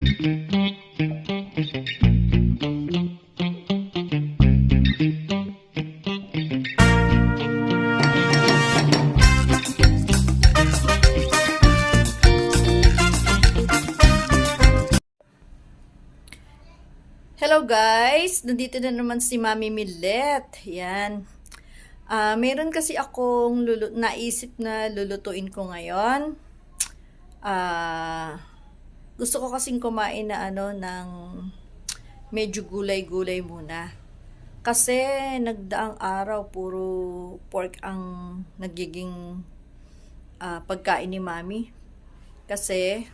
Hello guys! Nandito na naman si Mami Millet. Yan. Meron kasi akong naisip na lulutuin ko ngayon. Gusto ko kasing kumain na ng medyo gulay-gulay muna. Kasi nagdaang araw puro pork ang nagiging pagkain ni Mami. Kasi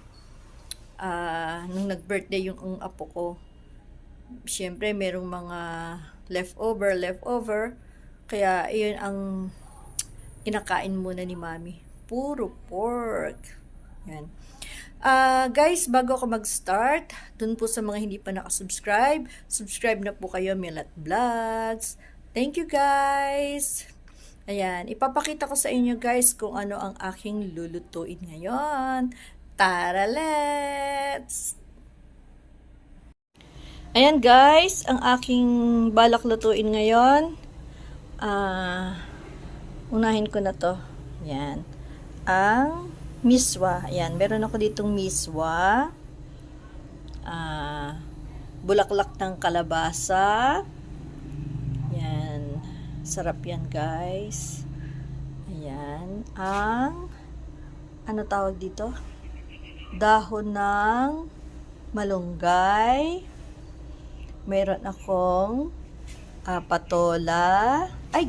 nung nag-birthday yung apo ko, siyempre merong mga leftover, kaya iyon ang kinakain muna ni Mami, puro pork. Yan. Guys, bago ako mag-start, dun po sa mga hindi pa nakasubscribe, subscribe na po kayo, Millet Vlogs. Thank you guys. Ayan, ipapakita ko sa inyo guys kung ano ang aking lulutuin ngayon. Tara, let's! Ayan guys, ang aking balak lutuin ngayon. Unahin ko na to. Ayan. Ang miswa. Ayan, meron ako ditong miswa. Bulaklak ng kalabasa. Ayan. Sarap yan guys. Ayan. Ano tawag dito? Dahon ng malunggay. Meron akong patola. Ay,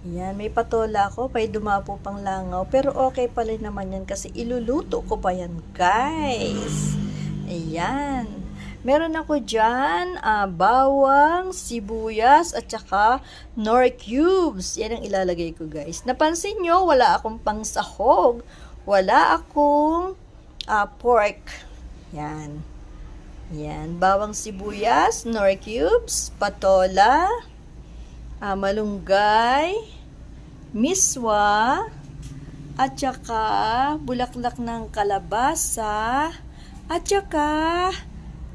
yan, may patola ako. Pa'y dumapo pang langaw. Pero okay pala naman yan kasi iluluto ko pa yan, guys. Ayan. Meron ako dyan, bawang, sibuyas, at saka nor cubes. Yan ang ilalagay ko, guys. Napansin nyo, wala akong pangsahog. Wala akong pork. Yan. Yan, bawang sibuyas, nor cubes, patola, malunggay, miswa, at saka bulaklak ng kalabasa, at saka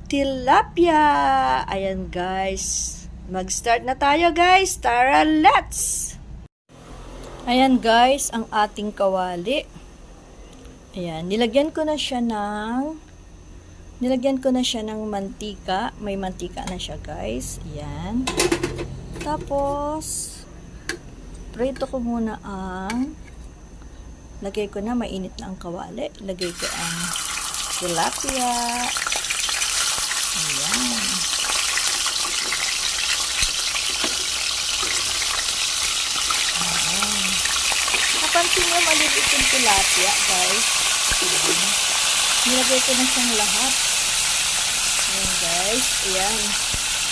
tilapia. Ayan guys, mag-start na tayo guys. Tara, let's! Ayan guys, ang ating kawali. Ayan, nilagyan ko na siya ng mantika. May mantika na siya guys. Ayan. Tapos, prito ko muna lagay ko na, mainit na ang kawali. Lagay ko ang tilapia. Ayan. Ayan. Napansin nyo, maliliit yung tilapia guys. Ayan. Nilagay ko na siyang lahat. Ayan guys, ayan.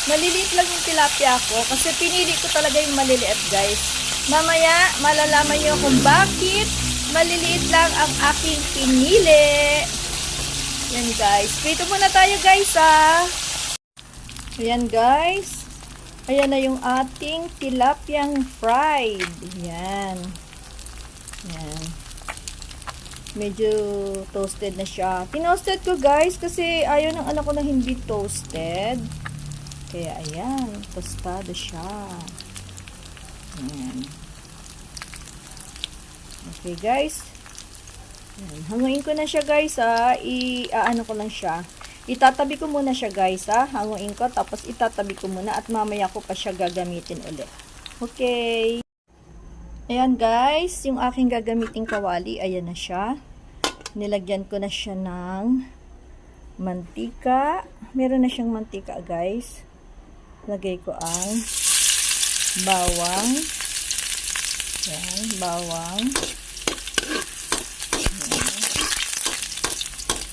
Maliliit lang yung tilapia ko kasi pinili ko talaga yung maliliit guys. Mamaya, malalaman nyo kung bakit maliliit lang ang aking pinili. Ayan guys, prito muna tayo guys Ayan guys, ayan na yung ating tilapyang fried. Ayan. Ayan. Medyo toasted na siya. Tinoasted ko guys kasi ayaw ng anak ko na hindi toasted. Kaya ayan, tostado siya. Ayan. Okay guys. Ayan. Hanguin ko na siya guys ano ko lang siya. Itatabi ko muna siya guys Hanguin ko tapos itatabi ko muna at mamaya ko pa siya gagamitin ulit. Okay. Ayan guys, yung aking gagamiting kawali, ayan na siya. Nilagyan ko na siya ng mantika. Meron na siyang mantika guys. Lagay ko ang bawang. Ayan, bawang.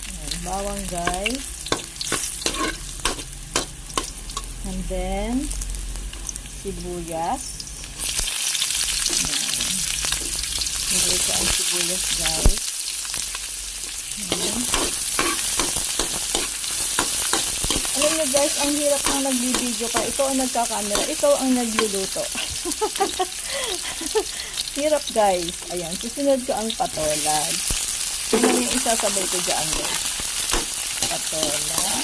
Ayan, bawang guys. And then, sibuyas. Nilagay ko ang sibuyas guys. Ayan. Alam nyo guys, ang hirap nang nagbibideo ka. Ito ang nagkakamera. Ito ang nagluluto. Hirap guys. Ayan, susunod ko ang patola. Ano yung isasabay ko dyan guys? Patola.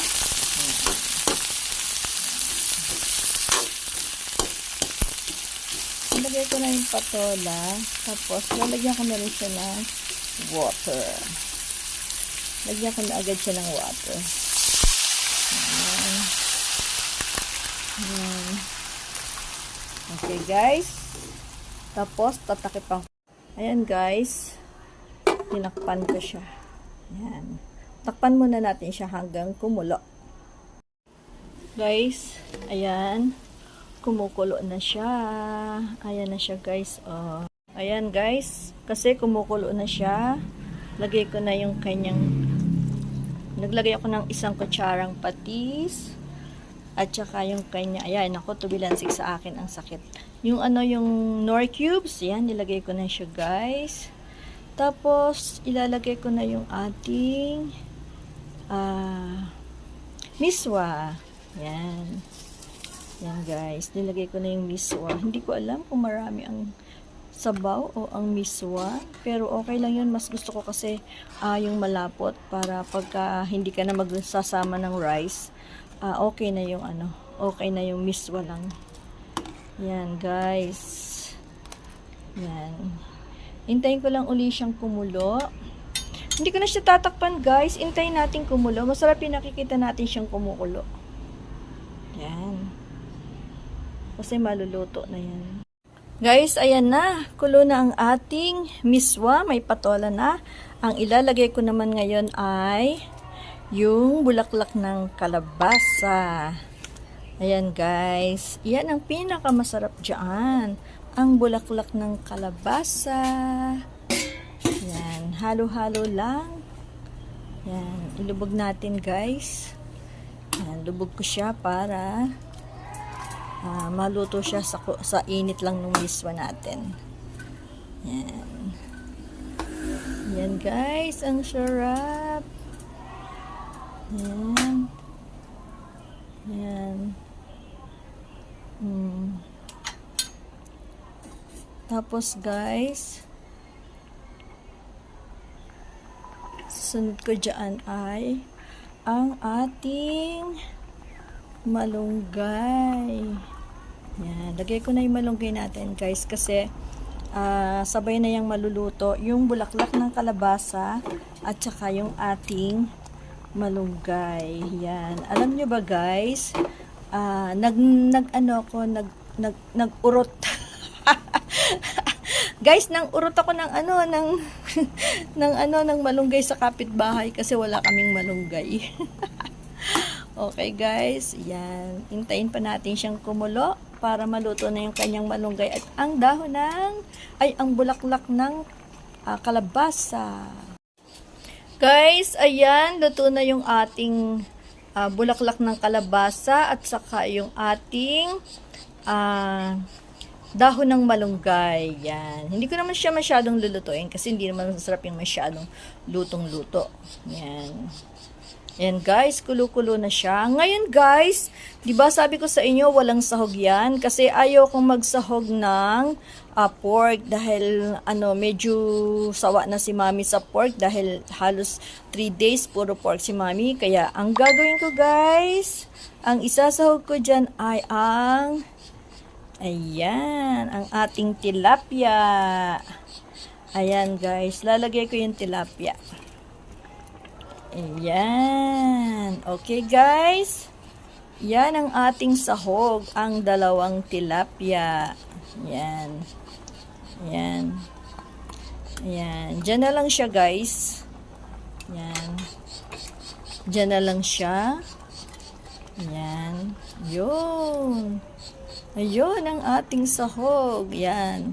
Nilagay ko na yung patola. Tapos, lalagyan ko na rin siya ng water. Lagyan ko na agad siya ng water. Ayan. Ayan. Okay, guys. Tapos, tatakipan ko. Ayan, guys. Tinakpan ko siya. Ayan. Takpan muna natin siya hanggang kumulo. Guys, ayan. Kumukulo na siya. Ayan na siya, guys. Oh. Ayan, guys. Kasi kumukulo na siya. Lagay ko na yung kanyang... Naglagay ako ng isang kutsarang patis. At saka yung kanya... Ayan, ako, tubilansik sa akin. Ang sakit. Yung yung Knorr cubes. Ayan, nilagay ko na siya, guys. Tapos, ilalagay ko na yung ating... miswa. Ayan. Yan guys, nilagay ko na yung miswa. Hindi ko alam kung marami ang sabaw o ang miswa. Pero okay lang yun. Mas gusto ko kasi yung malapot para pagka hindi ka na magsasama ng rice, okay na yung okay na yung miswa lang. Yan guys. Yan. Hintayin ko lang uli siyang kumulo. Hindi ko na siya tatakpan guys. Hintayin natin kumulo. Masarap yung nakikita natin siyang kumukulo. Yan. Kasi maluluto na yan. Guys, ayan na. Kulo na ang ating miswa. May patola na. Ang ilalagay ko naman ngayon ay yung bulaklak ng kalabasa. Ayan guys. Yan ang pinakamasarap dyan. Ang bulaklak ng kalabasa. Yan. Halo-halo lang. Yan. Ilubog natin guys. Yan. Lubog ko siya para... maluto siya sa init lang ng miswa natin. Yan. Yan guys, ang sarap. Yan. Yan. Tapos guys, susunod ko dyan ay ang ating malunggay. Yan, lagay ko na yung malunggay natin guys kasi sabay na yung maluluto yung bulaklak ng kalabasa at saka yung ating malunggay. Yan. Alam nyo ba guys, nag-urot. Guys, nang urot ako ng ng malunggay sa kapitbahay kasi wala kaming malunggay. Okay guys, yan. Hintayin pa natin siyang kumulo para maluto na yung kanyang malunggay at ang dahon ang bulaklak ng kalabasa. Guys, ayan, luto na yung ating bulaklak ng kalabasa at saka yung ating dahon ng malunggay. Yan. Hindi ko naman siya masyadong lulutuin kasi hindi naman masarap yung masyadong lutong-luto. Yan. Ayan guys, kulo-kulo na siya. Ngayon guys, di ba sabi ko sa inyo walang sahog yan? Kasi ayaw kong magsahog ng pork dahil medyo sawa na si mami sa pork dahil halos 3 days puro pork si mami. Kaya ang gagawin ko guys, ang isasahog ko dyan ay ayan, ang ating tilapia. Ayan guys, lalagay ko yung tilapia. Ayan. Okay guys. Yan ang ating sahog. Ang dalawang tilapia. Ayan. Ayan. Ayan. Diyan na lang siya guys. Ayan. Diyan na lang siya. Ayan. Yun. Ayun ang ating sahog. Ayan.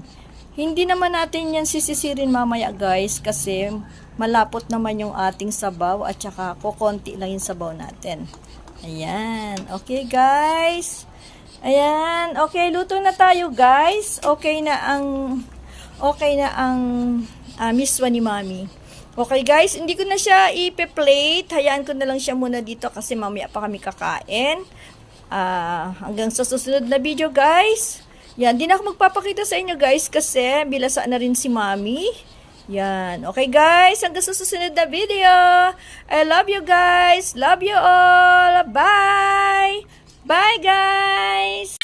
Hindi naman natin yan sisisirin mamaya guys kasi malapot naman yung ating sabaw at saka kukonti lang yung sabaw natin. Ayan. Okay guys. Ayan. Okay, luto na tayo guys. Okay na ang miswa ni mami. Okay guys, hindi ko na siya ipe-plate. Hayaan ko na lang siya muna dito kasi mamaya pa kami kakain. Hanggang sa susunod na video guys. Yan, di na ako magpapakita sa inyo guys kasi bilasa na rin si mami. Yan. Okay guys, hanggang sa susunod na video. I love you guys. Love you all. Bye. Bye guys.